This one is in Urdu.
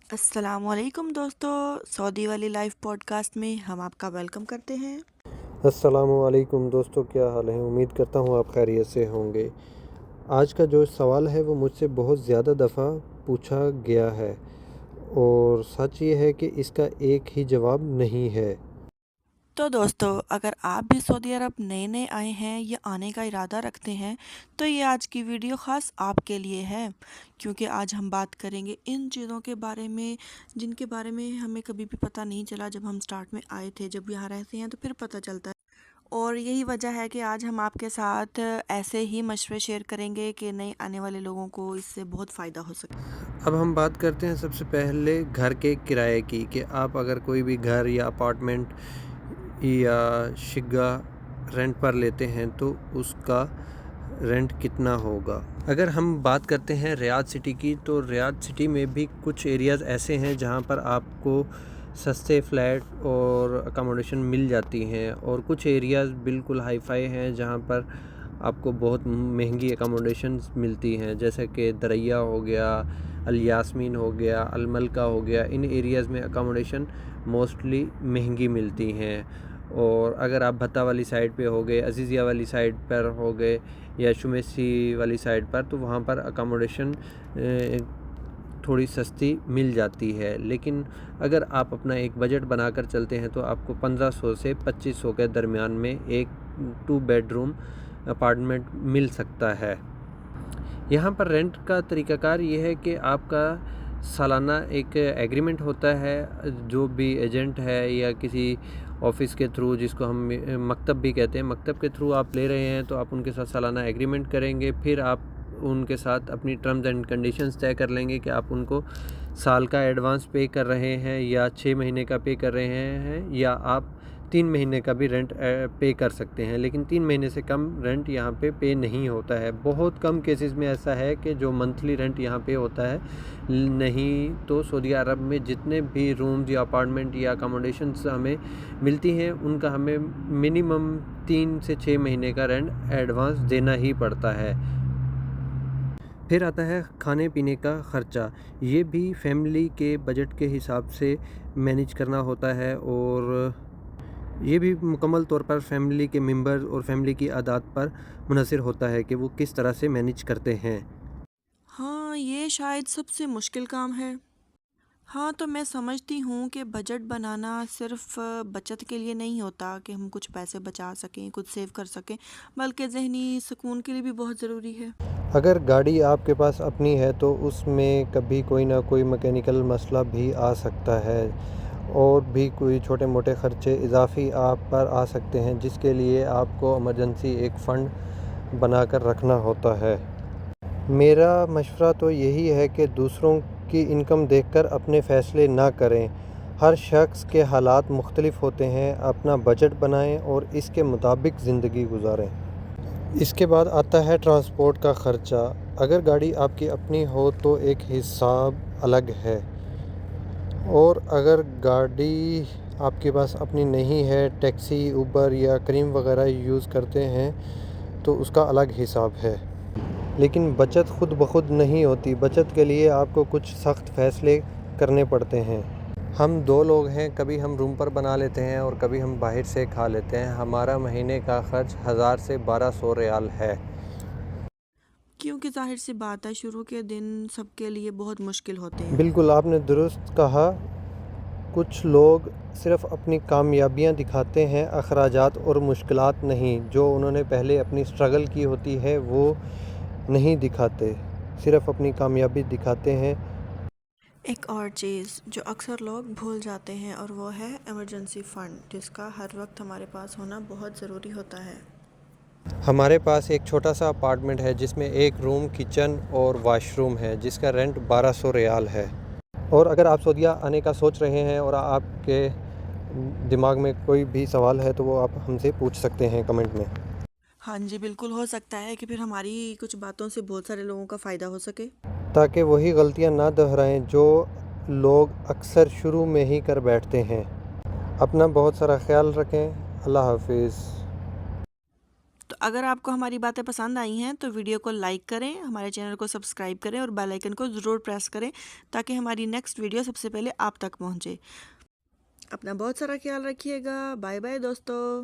السلام علیکم دوستو، سعودی والی لائف پوڈکاسٹ میں ہم آپ کا ویلکم کرتے ہیں۔ السلام علیکم دوستو، کیا حال ہے؟ امید کرتا ہوں آپ خیریت سے ہوں گے۔ آج کا جو سوال ہے وہ مجھ سے بہت زیادہ دفعہ پوچھا گیا ہے، اور سچ یہ ہے کہ اس کا ایک ہی جواب نہیں ہے۔ تو دوستو، اگر آپ بھی سعودی عرب نئے آئے ہیں یا آنے کا ارادہ رکھتے ہیں تو یہ آج کی ویڈیو خاص آپ کے لیے ہے، کیونکہ آج ہم بات کریں گے ان چیزوں کے بارے میں جن کے بارے میں ہمیں کبھی بھی پتہ نہیں چلا جب ہم سٹارٹ میں آئے تھے۔ جب یہاں رہتے ہیں تو پھر پتہ چلتا ہے، اور یہی وجہ ہے کہ آج ہم آپ کے ساتھ ایسے ہی مشورے شیئر کریں گے کہ نئے آنے والے لوگوں کو اس سے بہت فائدہ ہو سکے۔ اب ہم بات کرتے ہیں سب سے پہلے گھر کے کرائے کی، کہ آپ اگر کوئی بھی گھر یا اپارٹمنٹ یا شقہ رینٹ پر لیتے ہیں تو اس کا رینٹ کتنا ہوگا۔ اگر ہم بات کرتے ہیں ریاض سٹی کی، تو ریاض سٹی میں بھی کچھ ایریاز ایسے ہیں جہاں پر آپ کو سستے فلیٹ اور اکاموڈیشن مل جاتی ہیں، اور کچھ ایریاز بالکل ہائی فائی ہیں جہاں پر آپ کو بہت مہنگی اکاموڈیشنز ملتی ہیں، جیسے کہ دریا ہو گیا، الیاسمین ہو گیا، الملکہ ہو گیا۔ ان ایریاز میں اکاموڈیشن موسٹلی مہنگی ملتی ہیں۔ اور اگر آپ بھتا والی سائڈ پہ ہو گئے، عزیزیہ والی سائڈ پر ہو گئے یا شمیسی والی سائڈ پر، تو وہاں پر اکاموڈیشن تھوڑی سستی مل جاتی ہے۔ لیکن اگر آپ اپنا ایک بجٹ بنا کر چلتے ہیں تو آپ کو 1500 سے 2500 کے درمیان میں ایک 2 بیڈ روم اپارٹمنٹ مل سکتا ہے۔ یہاں پر رینٹ کا طریقہ کار یہ ہے کہ آپ کا سالانہ ایک ایگریمنٹ ہوتا ہے، جو بھی ایجنٹ ہے یا کسی آفس کے تھرو، جس کو ہم مکتب بھی کہتے ہیں، مکتب کے تھرو آپ لے رہے ہیں تو آپ ان کے ساتھ سالانہ ایگریمنٹ کریں گے۔ پھر آپ ان کے ساتھ اپنی ٹرمز اینڈ کنڈیشنز طے کر لیں گے کہ آپ ان کو سال کا ایڈوانس پے کر رہے ہیں یا 6 مہینے کا پے کر رہے ہیں، یا آپ 3 مہینے کا بھی رینٹ پے کر سکتے ہیں۔ لیکن 3 مہینے سے کم رینٹ یہاں پے نہیں ہوتا ہے۔ بہت کم کیسز میں ایسا ہے کہ جو منتھلی رینٹ یہاں پے ہوتا ہے، نہیں تو سعودی عرب میں جتنے بھی رومز یا اپارٹمنٹ یا اکاموڈیشنز ہمیں ملتی ہیں، ان کا ہمیں منیمم 3 سے 6 مہینے کا رینٹ ایڈوانس دینا ہی پڑتا ہے۔ پھر آتا ہے کھانے پینے کا خرچہ۔ یہ بھی فیملی کے بجٹ کے حساب سے مینیج کرنا ہوتا ہے، اور یہ بھی مکمل طور پر فیملی کے ممبر اور فیملی کی عادات پر منحصر ہوتا ہے کہ وہ کس طرح سے مینیج کرتے ہیں۔ ہاں، یہ شاید سب سے مشکل کام ہے۔ ہاں، تو میں سمجھتی ہوں کہ بجٹ بنانا صرف بچت کے لیے نہیں ہوتا کہ ہم کچھ پیسے بچا سکیں، کچھ سیو کر سکیں، بلکہ ذہنی سکون کے لیے بھی بہت ضروری ہے۔ اگر گاڑی آپ کے پاس اپنی ہے تو اس میں کبھی کوئی نہ کوئی میکینیکل مسئلہ بھی آ سکتا ہے، اور بھی کوئی چھوٹے موٹے خرچے اضافی آپ پر آ سکتے ہیں، جس کے لیے آپ کو ایمرجنسی ایک فنڈ بنا کر رکھنا ہوتا ہے۔ میرا مشورہ تو یہی ہے کہ دوسروں کی انکم دیکھ کر اپنے فیصلے نہ کریں۔ ہر شخص کے حالات مختلف ہوتے ہیں، اپنا بجٹ بنائیں اور اس کے مطابق زندگی گزاریں۔ اس کے بعد آتا ہے ٹرانسپورٹ کا خرچہ۔ اگر گاڑی آپ کی اپنی ہو تو ایک حساب الگ ہے، اور اگر گاڑی آپ کے پاس اپنی نہیں ہے، ٹیکسی، اوبر یا کریم وغیرہ یوز کرتے ہیں تو اس کا الگ حساب ہے۔ لیکن بچت خود بخود نہیں ہوتی۔ بچت کے لیے آپ کو کچھ سخت فیصلے کرنے پڑتے ہیں۔ ہم 2 لوگ ہیں، کبھی ہم روم پر بنا لیتے ہیں اور کبھی ہم باہر سے کھا لیتے ہیں۔ ہمارا مہینے کا خرچ 1000 سے 1200 ریال ہے۔ کیونکہ ظاہر سی بات ہے، شروع کے دن سب کے لیے بہت مشکل ہوتے ہیں۔ بالکل، آپ نے درست کہا۔ کچھ لوگ صرف اپنی کامیابیاں دکھاتے ہیں، اخراجات اور مشکلات نہیں۔ جو انہوں نے پہلے اپنی سٹرگل کی ہوتی ہے وہ نہیں دکھاتے، صرف اپنی کامیابی دکھاتے ہیں۔ ایک اور چیز جو اکثر لوگ بھول جاتے ہیں، اور وہ ہے ایمرجنسی فنڈ، جس کا ہر وقت ہمارے پاس ہونا بہت ضروری ہوتا ہے۔ ہمارے پاس ایک چھوٹا سا اپارٹمنٹ ہے جس میں ایک روم، کچن اور واش روم ہے، جس کا رینٹ 1200 ریال ہے۔ اور اگر آپ سعودیہ آنے کا سوچ رہے ہیں اور آپ کے دماغ میں کوئی بھی سوال ہے تو وہ آپ ہم سے پوچھ سکتے ہیں کمنٹ میں۔ ہاں جی، بالکل، ہو سکتا ہے کہ پھر ہماری کچھ باتوں سے بہت سارے لوگوں کا فائدہ ہو سکے۔ تاکہ وہی غلطیاں نہ دہرائیں جو لوگ اکثر شروع میں ہی کر بیٹھتے ہیں۔ اپنا بہت سارا خیال رکھیں۔ اللہ حافظ۔ تو اگر آپ کو ہماری باتیں پسند آئی ہیں تو ویڈیو کو لائک کریں، ہمارے چینل کو سبسکرائب کریں اور بیل آئیکن کو ضرور پریس کریں تاکہ ہماری نیکسٹ ویڈیو سب سے پہلے آپ تک پہنچے۔ اپنا بہت سارا خیال رکھیے گا۔ بائے بائے دوستو۔